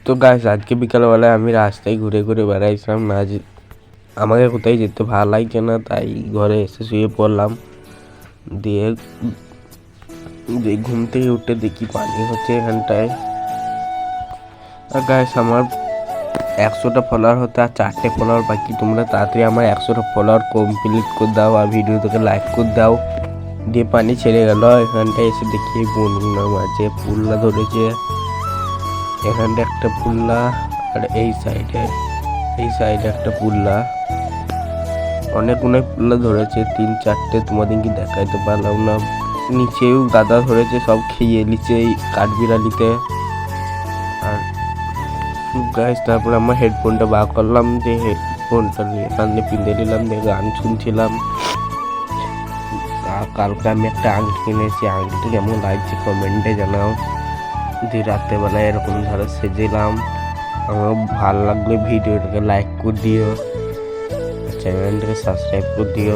তো গাইস আজকে বিকালবেলায় আমি রাস্তায় ঘুরে ঘুরে বেড়াইছিলাম না, আমাকে কোথায় যেতে ভালো লাগছে না, তাই ঘরে এসে শুয়ে পড়লাম। দিয়ে ঘুম থেকে উঠে দেখি পানি হচ্ছে এখানটায়। আর গাইস আমার 100টা ফলোয়ার হতে আর 4টে ফলোয়ার বাকি। তোমরা তাড়াতাড়ি আমার 100টা ফলোয়ার কমপ্লিট করে দাও আর ভিডিওটাকে লাইক করে দাও। দিয়ে পানি ছেড়ে গেল, এখানটায় এসে দেখি বন্যার মাঝে পুল্লা ধরেছে। এখানটা একটা পুল্লা আর এই সাইডে একটা পুল্লা, অনেকগুলো পুল্লা ধরেছে, 3-4টে তোমাদেরকে দেখাইতে পারলাম না। নিচেও গাদা ধরেছে, সব খেয়ে নিচ্ছে এই কাঠবিড়ালিতে। আর গাইস তারপর আমার হেডফোনটা বার করলাম, দিয়ে হেডফোনটা নিয়ে কানে পিঁধে নিলাম, দিয়ে গান শুনছিলাম। আর কালকে আমি একটা আংটি কিনেছি, আংটিটা কেমন লাগছে কমেন্টে জানাও। দিয়ে রাত্রেবেলায় এরকম ধরে সেজেলাম। আমার ভালো লাগলে ভিডিওটাকে লাইক করে দিও, চ্যানেলটাকে সাবস্ক্রাইব করে দিও।